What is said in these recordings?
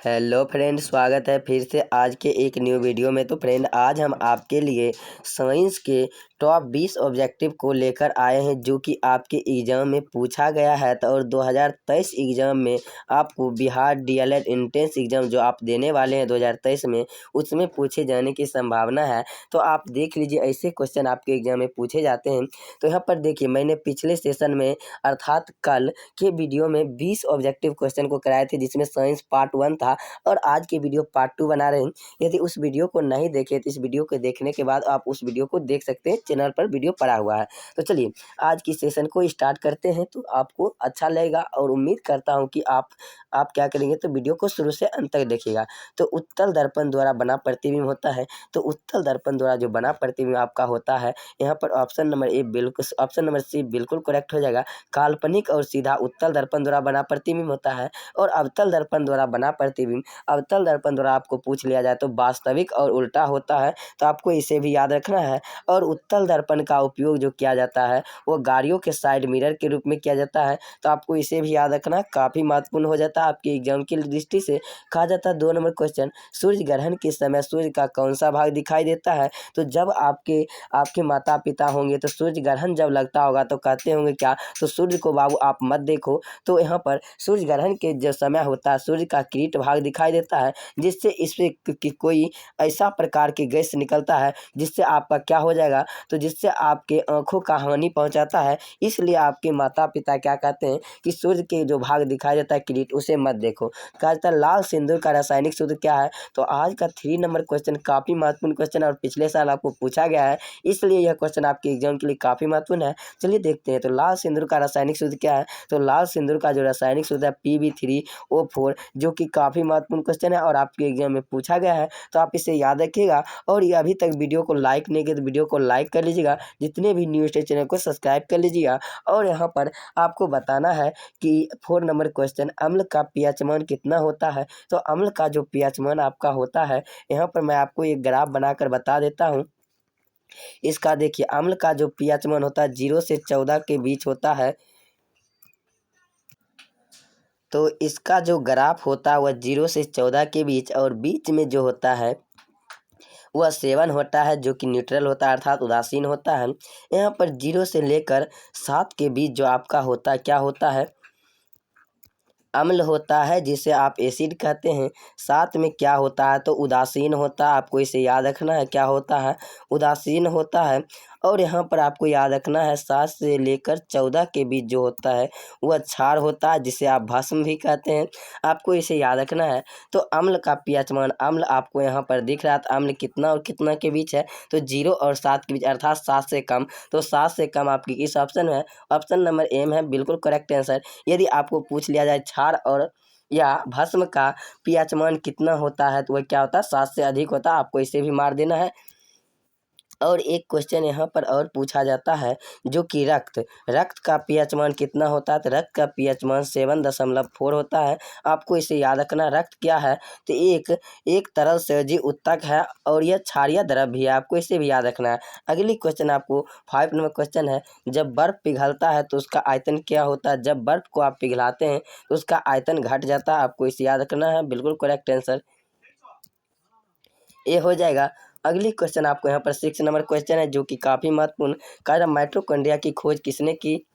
Hello friend, स्वागत है फिर से आज के एक न्यू वीडियो में। तो फ्रेंड, आज हम आपके लिए साइंस के टॉप 20 ऑब्जेक्टिव को लेकर आए हैं जो कि आपके एग्ज़ाम में पूछा गया है। तो और 2023 एग्ज़ाम में आपको बिहार डीएलएड एंट्रेंस एग्ज़ाम जो आप देने वाले हैं 2023 में, उसमें पूछे जाने की संभावना है। तो आप देख लीजिए, ऐसे क्वेश्चन आपके एग्ज़ाम में पूछे जाते हैं। तो यहाँ पर देखिए, मैंने पिछले सेशन में अर्थात कल के वीडियो में 20 ऑब्जेक्टिव क्वेश्चन को कराए थे, जिसमें साइंस पार्ट 1 था और आज की वीडियो पार्ट 2 बना रहे हैं। यदि उस वीडियो को नहीं देखे तो इस वीडियो को देखने के बाद आप उस वीडियो को देख सकते हैं, चैनल पर वीडियो पड़ा हुआ है। तो चलिए आज की सेशन को स्टार्ट करते हैं। तो आपको अच्छा लगेगा और उम्मीद करता हूं कि आप क्या करेंगे, तो वीडियो को शुरू से अंत तक देखिएगा। तो उत्तल दर्पण द्वारा बना प्रतिबिंब होता है। तो उत्तल दर्पण द्वारा जो बना प्रतिबिंब आपका होता है, यहाँ पर ऑप्शन नंबर सी बिल्कुल करेक्ट हो जाएगा। काल्पनिक और सीधा उत्तल दर्पण द्वारा बना प्रतिबिंब होता है। और अवतल दर्पण द्वारा बना प्रतिबिंब, अवतल दर्पण द्वारा आपको पूछ लिया जाए तो वास्तविक और उल्टा होता है। तो आपको इसे भी याद रखना है। और उत्तल दर्पण का उपयोग जो किया जाता है वो गाड़ियों के साइड मिरर के रूप में किया जाता है। तो आपको इसे भी याद रखना, काफ़ी महत्वपूर्ण हो जाता है आपके एग्जाम की दृष्टि से। कहा जाता है 2 नंबर क्वेश्चन, सूर्य ग्रहण के समय सूर्य का कौन सा भाग दिखाई देता है। तो जब आपके आपके माता पिता होंगे तो सूर्य ग्रहण जब लगता होगा तो कहते होंगे क्या, तो सूर्य को बाबू आप मत देखो। तो यहाँ पर सूर्य ग्रहण के जो समय होता है सूर्य का किरीट भाग दिखाई देता है, जिससे इससे कोई ऐसा प्रकार की गैस निकलता है जिससे आपका क्या हो जाएगा, तो जिससे आपके आँखों का हानि पहुंचाता है। इसलिए आपके माता पिता क्या कहते हैं कि सूर्य के जो भाग दिखाई देता है किरीट, उसे मत देखो। कहा जाता है लाल सिंदूर का रासायनिक सूत्र क्या है। तो आज का 3 नंबर क्वेश्चन काफ़ी महत्वपूर्ण क्वेश्चन और पिछले साल आपको पूछा गया है, इसलिए यह क्वेश्चन आपके एग्जाम के लिए काफ़ी महत्वपूर्ण है। चलिए देखते हैं, तो लाल सिंदूर का रासायनिक सूत्र क्या है। तो लाल सिंदूर का जो रासायनिक सूत्र है Pb3O4, जो कि काफ़ी महत्वपूर्ण क्वेश्चन है और आपके एग्जाम में पूछा गया है। तो आप इसे याद रखिएगा। और ये अभी तक वीडियो को लाइक नहीं किया तो वीडियो को लाइक कर लीजिएगा, जितने भी न्यूज़ चैनल को सब्सक्राइब कर लीजिएगा। और यहाँ पर आपको बताना है कि 4 नंबर क्वेश्चन, अम्ल का पीएच मान कितना होता है। तो अम्ल का जो पीएच मान आपका होता है, यहाँ पर मैं आपको एक ग्राफ बनाकर बता देता हूँ। इसका देखिए, अम्ल का जो पीएच मान होता है 0 से 14 के बीच होता है। तो इसका जो ग्राफ होता है वह 0 से 14 के बीच, और बीच में जो होता है वह 7 होता है, जो कि न्यूट्रल होता है अर्थात उदासीन होता है। यहाँ पर 0 से लेकर 7 के बीच जो आपका होता है, क्या होता है, अम्ल होता है, जिसे आप एसिड कहते हैं। साथ में क्या होता है, तो उदासीन होता है। आपको इसे याद रखना है, क्या होता है, उदासीन होता है। और यहाँ पर आपको याद रखना है 7 से लेकर 14 के बीच जो होता है वह क्षार होता है, जिसे आप भस्म भी कहते हैं। आपको इसे याद रखना है। तो अम्ल का पीएच मान, अम्ल आपको यहाँ पर दिख रहा है, तो अम्ल कितना और कितना के बीच है, तो 0 और 7 के बीच अर्थात 7 से कम। तो 7 से कम आपकी किस ऑप्शन में है, ऑप्शन नंबर एम है बिल्कुल करेक्ट आंसर। यदि आपको पूछ लिया जाए क्षार और या भस्म का पीएच मान कितना होता है, तो वह क्या होता है, 7 से अधिक होता है। आपको इसे भी मार देना है। और एक क्वेश्चन यहाँ पर और पूछा जाता है, जो कि रक्त का पीएच मान कितना होता है। तो रक्त का पीएच मान 7.4 होता है। आपको इसे याद रखना। रक्त क्या है, तो एक तरल संयोजी उत्तक है और यह क्षारीय द्रव भी है। आपको इसे भी याद रखना है। अगली क्वेश्चन आपको 5 नंबर क्वेश्चन है, जब बर्फ पिघलता है तो उसका आयतन क्या होता है। जब बर्फ को आप पिघलाते हैं तो उसका आयतन घट जाता है। आपको इसे याद रखना है, बिल्कुल करेक्ट आंसर ये हो जाएगा। अगली क्वेश्चन आपको यहाँ पर 6 नंबर क्वेश्चन है, जो कि काफ़ी महत्वपूर्ण। कहा माइटोकॉन्ड्रिया की खोज किसने की।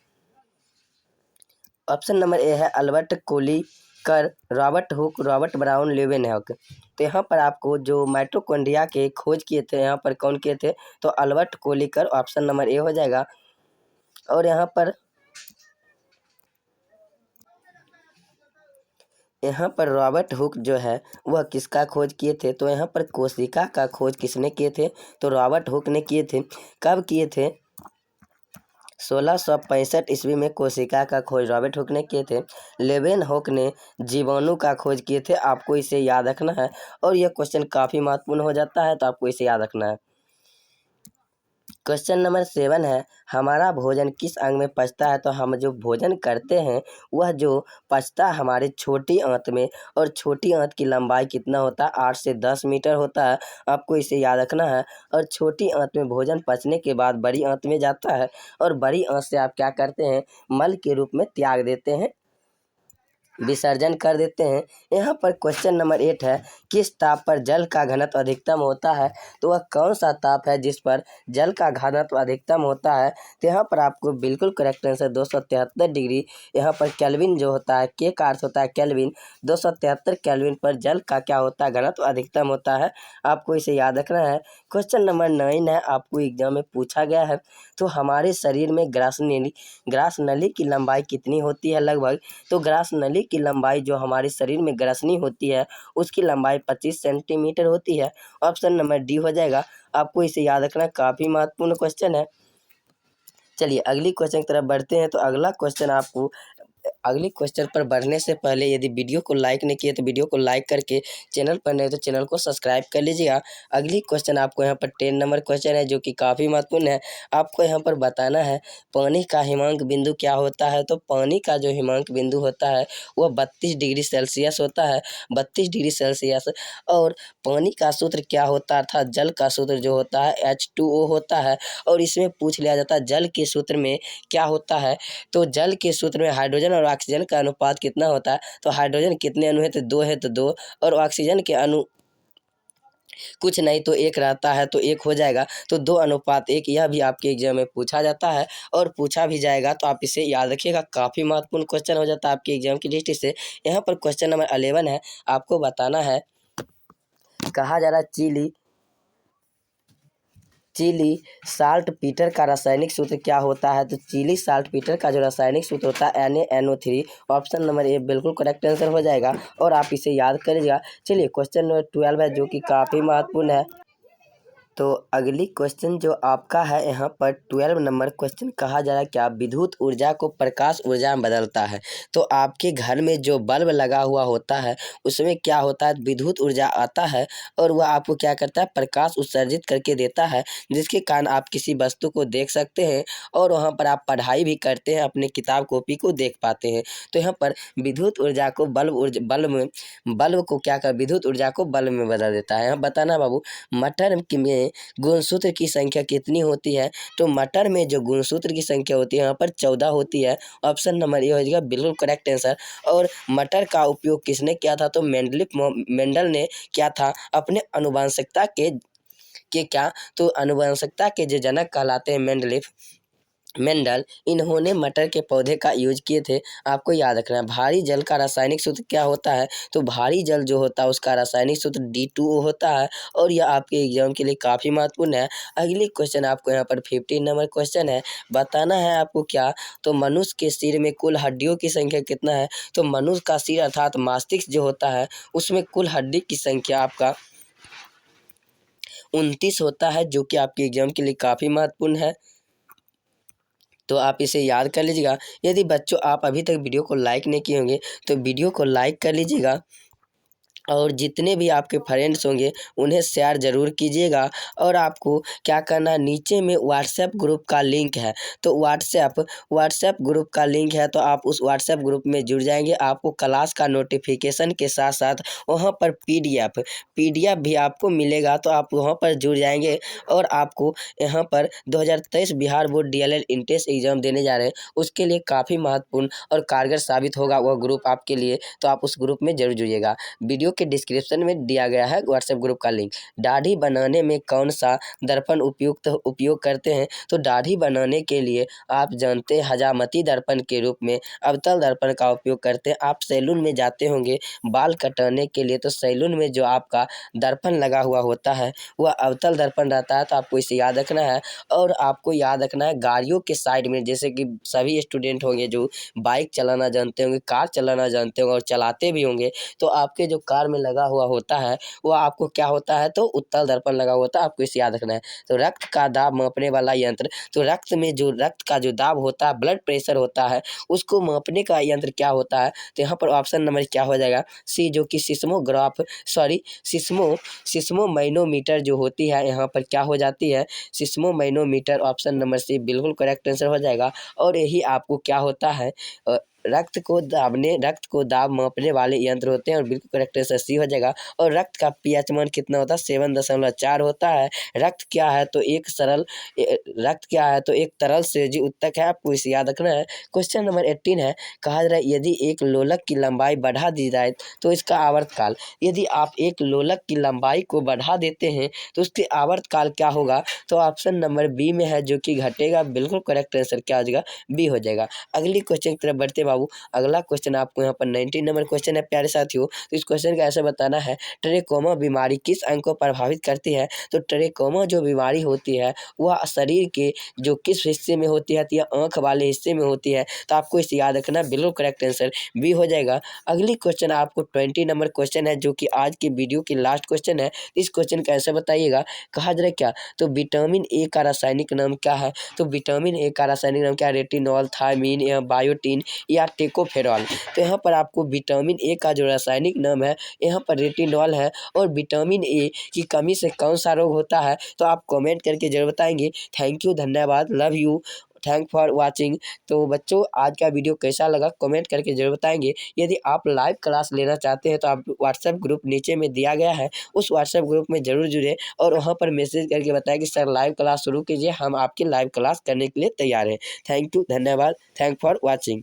ऑप्शन नंबर ए है Albert Kolliker, Robert Hooke, Robert Brown, Leeuwenhoek. तो यहाँ पर आपको जो माइटोकॉन्ड्रिया के खोज किए थे, यहाँ पर कौन किए थे, तो अल्बर्ट कोलीकर, ऑप्शन नंबर ए हो जाएगा। और यहाँ पर रॉबर्ट हुक जो है वह किसका खोज किए थे, तो यहाँ पर कोशिका का खोज किसने किए थे, तो रॉबर्ट हुक ने किए थे। कब किए थे, 1665 ईस्वी में कोशिका का खोज रॉबर्ट हुक ने किए थे। लेवेनहॉक ने जीवाणु का खोज किए थे। आपको इसे याद रखना है। और यह क्वेश्चन काफ़ी महत्वपूर्ण हो जाता है, तो आपको इसे याद रखना है। क्वेश्चन नंबर 7 है, हमारा भोजन किस अंग में पचता है। तो हम जो भोजन करते हैं वह जो पचता है हमारे छोटी आंत में, और छोटी आंत की लंबाई कितना होता है, 8 से 10 मीटर होता है। आपको इसे याद रखना है। और छोटी आंत में भोजन पचने के बाद बड़ी आंत में जाता है, और बड़ी आंत से आप क्या करते हैं, मल के रूप में त्याग देते हैं। विसर्जन कर देते हैं। यहाँ पर क्वेश्चन नंबर 8 है, किस ताप पर जल का घनत्व अधिकतम होता है? तो वह कौन सा ताप है जिस पर जल का घनत्व अधिकतम होता है? तो यहाँ पर आपको बिल्कुल करेक्ट आंसर 273 डिग्री। यहाँ पर केल्विन जो होता है, के का अर्थ होता है केल्विन, 273 केल्विन पर जल का क्या होता है, घनत्व अधिकतम होता है। आपको इसे याद रखना है। क्वेश्चन नंबर 9 है, आपको एग्जाम में पूछा गया है। तो हमारे शरीर में ग्रास नली की लंबाई कितनी होती है लगभग? तो ग्रास नली की लंबाई जो हमारे शरीर में ग्रसनी होती है उसकी लंबाई 25 सेंटीमीटर होती है। ऑप्शन नंबर डी हो जाएगा। आपको इसे याद रखना, काफ़ी महत्वपूर्ण क्वेश्चन है। चलिए अगली क्वेश्चन की तरफ बढ़ते हैं। तो अगली क्वेश्चन पर बढ़ने से पहले यदि वीडियो को लाइक नहीं किए तो वीडियो को लाइक करके, चैनल पर नहीं तो चैनल को सब्सक्राइब कर लीजिएगा। अगली क्वेश्चन आपको यहाँ पर 10 नंबर क्वेश्चन है जो कि काफ़ी महत्वपूर्ण है। आपको यहाँ पर बताना है पानी का हिमांक बिंदु क्या होता है? तो पानी का जो हिमांक बिंदु होता है वह 32 डिग्री सेल्सियस होता है, 32 डिग्री सेल्सियस। और पानी का सूत्र क्या होता है, अर्थात जल का सूत्र जो होता है H2O होता है। और इसमें पूछ लिया जाता है जल के सूत्र में क्या होता है? तो जल के सूत्र में हाइड्रोजन और ऑक्सीजन का अनुपात कितना होता है? तो हाइड्रोजन कितने अणु है? तो 2 है तो 2, और ऑक्सीजन के अणु कुछ नहीं तो 1 रहता है तो 1 हो जाएगा। तो 2:1, यह भी आपके एग्जाम में पूछा जाता है और पूछा भी जाएगा, तो आप इसे याद रखिएगा। काफ़ी महत्वपूर्ण क्वेश्चन हो जाता है आपके एग्जाम की दृष्टि से। यहाँ पर क्वेश्चन नंबर 11 है, आपको बताना है, कहा जा रहा है चिली साल्ट पीटर का रासायनिक सूत्र क्या होता है? तो चिली साल्ट पीटर का जो रासायनिक सूत्र होता है NaNO3। ऑप्शन नंबर ए बिल्कुल करेक्ट आंसर हो जाएगा और आप इसे याद करिएगा। चलिए क्वेश्चन नंबर 12 है जो कि काफ़ी महत्वपूर्ण है। तो अगली क्वेश्चन जो आपका है यहाँ पर 12 नंबर क्वेश्चन, कहा जा रहा है क्या विद्युत ऊर्जा को प्रकाश ऊर्जा में बदलता है? तो आपके घर में जो बल्ब लगा हुआ होता है उसमें क्या होता है, विद्युत ऊर्जा आता है और वह आपको क्या करता है, प्रकाश उत्सर्जित करके देता है, जिसके कारण आप किसी वस्तु को देख सकते हैं और वहाँ पर आप पढ़ाई भी करते हैं, अपने किताब कॉपी को देख पाते हैं। तो यहाँ पर विद्युत ऊर्जा को बल्ब को क्या कर विद्युत ऊर्जा को बल्ब में बदल देता है। यहाँ बताना बाबू, मटर में गुणसूत्र की संख्या कितनी होती है? तो मटर में जो गुणसूत्र की संख्या होती है यहाँ पर 14 होती है। ऑप्शन नंबर ए हो जाएगा बिल्कुल करेक्ट आंसर। और मटर का उपयोग किसने किया था? तो मेंडल ने किया था, अपने आनुवंशिकता के क्या, तो आनुवंशिकता के जो जनक कहलाते हैं मेंडल, इन्होंने मटर के पौधे का यूज किए थे। आपको याद रखना है। भारी जल का रासायनिक सूत्र क्या होता है? तो भारी जल जो होता है उसका रासायनिक सूत्र D2O होता है और यह आपके एग्जाम के लिए काफ़ी महत्वपूर्ण है। अगली क्वेश्चन आपको यहाँ पर 15 नंबर क्वेश्चन है, बताना है आपको क्या, तो मनुष्य के सिर में कुल हड्डियों की संख्या कितना है? तो मनुष्य का सिर अर्थात मस्तिष्क जो होता है उसमें कुल हड्डी की संख्या आपका 29 होता है, जो कि आपके एग्जाम के लिए काफ़ी महत्वपूर्ण है। तो आप इसे याद कर लीजिएगा। यदि बच्चों आप अभी तक वीडियो को लाइक नहीं किए होंगे तो वीडियो को लाइक कर लीजिएगा और जितने भी आपके फ्रेंड्स होंगे उन्हें शेयर ज़रूर कीजिएगा। और आपको क्या करना है, नीचे में व्हाट्सएप ग्रुप का लिंक है, तो व्हाट्सएप ग्रुप का लिंक है, तो आप उस व्हाट्सएप ग्रुप में जुड़ जाएंगे। आपको क्लास का नोटिफिकेशन के साथ साथ वहाँ पर पीडीएफ भी आपको मिलेगा, तो आप वहाँ पर जुड़ जाएंगे और आपको यहाँ पर 2023 Bihar board DLED entrance exam देने जा रहे हैं, उसके लिए काफ़ी महत्वपूर्ण और कारगर साबित होगा वह ग्रुप आपके लिए। तो आप उस ग्रुप में जरूर जुड़िएगा। वीडियो के डिस्क्रिप्शन में दिया गया है व्हाट्सएप ग्रुप का लिंक। दाढ़ी बनाने में कौन सा दर्पण उपयोग करते हैं? तो दाढ़ी बनाने के लिए आप जानते हैं हजामती दर्पण के रूप में अवतल दर्पण का उपयोग करते हैं। आप सैलून में जाते होंगे बाल कटाने के लिए, तो सैलून में जो आपका दर्पण लगा हुआ होता है वह अवतल दर्पण रहता है, तो आपको इसे याद रखना है। और आपको याद रखना है गाड़ियों के साइड में, जैसे कि सभी स्टूडेंट होंगे जो बाइक चलाना जानते होंगे, कार चलाना जानते होंगे और चलाते भी होंगे, तो आपके जो कार में लगा हुआ होता है वो आपको क्या होता है, तो उत्तल दर्पण लगा होता है, आपको इसे याद रखना है। तो रक्त का दाब मापने वाला यंत्र, तो रक्त का जो दाब होता है, ब्लड प्रेशर होता है, उसको मापने का यंत्र क्या होता है? तो यहाँ पर ऑप्शन नंबर क्या हो जाएगा, सी, जो कि सिस्मोमैनोमीटर जो होती है यहाँ पर क्या हो जाती है, सिस्मोमैनोमीटर। ऑप्शन नंबर सी बिल्कुल करेक्ट आंसर हो जाएगा। और यही आपको क्या होता है, रक्त को दाब मापने वाले यंत्र होते हैं और बिल्कुल करेक्ट आंसर सी हो जाएगा। और रक्त का पीएच मान कितना होता है? 7.4 होता है। रक्त क्या है? तो एक तरल से जो उत्तक है, आपको इसे याद रखना है। क्वेश्चन नंबर 18 है, कहा जा रहा है यदि एक लोलक की लंबाई बढ़ा दी जाए तो इसका आवर्तकाल। यदि आप एक लोलक की लंबाई को बढ़ा देते हैं तो उसके आवर्तकाल क्या होगा? तो ऑप्शन नंबर बी में है, जो कि घटेगा। बिल्कुल करेक्ट आंसर क्या हो जाएगा? बी हो जाएगा। अगली क्वेश्चन की तरफ बढ़ते बाबू। अगला क्वेश्चन आपको यहाँ पर 19 नंबर क्वेश्चन है प्यारे साथियों। तो इस क्वेश्चन का ऐसे बताना है, ट्रेकोमा बीमारी किस अंग को प्रभावित करती है? तो ट्रेकोमा जो बीमारी होती है वह शरीर के जो किस हिस्से में होती है? तो यह आँख वाले हिस्से में होती है। तो आपको इसे याद रखना। बिल्कुल करेक्ट आंसर बी हो जाएगा। अगली क्वेश्चन आपको 20 नंबर क्वेश्चन है, जो कि आज की वीडियो की लास्ट क्वेश्चन है। इस क्वेश्चन का ऐसे बताइएगा, कहा जा रहा है क्या? तो विटामिन ए का रासायनिक नाम क्या है? तो विटामिन ए का रासायनिक नाम क्या है? रेटिनॉल, थायमीन या बायोटीन या टेकोफेरॉल। तो यहाँ पर आपको विटामिन ए का जो रासायनिक नाम है, यहाँ पर रेटिनॉल है। और विटामिन ए की कमी से कौन सा रोग होता है? तो आप कमेंट करके जरूर बताएंगे। थैंक यू, धन्यवाद, love you, thank for watching. तो बच्चों, आज का वीडियो कैसा लगा कमेंट करके जरूर बताएंगे। यदि आप लाइव क्लास लेना चाहते हैं तो आप व्हाट्सएप ग्रुप नीचे में दिया गया है, उस व्हाट्सएप ग्रुप में जरूर जुड़े और वहाँ पर मैसेज करके बताएं कि सर लाइव क्लास शुरू कीजिए, हम आपकी लाइव क्लास करने के लिए तैयार हैं। थैंक यू, धन्यवाद, थैंक फॉर वाचिंग।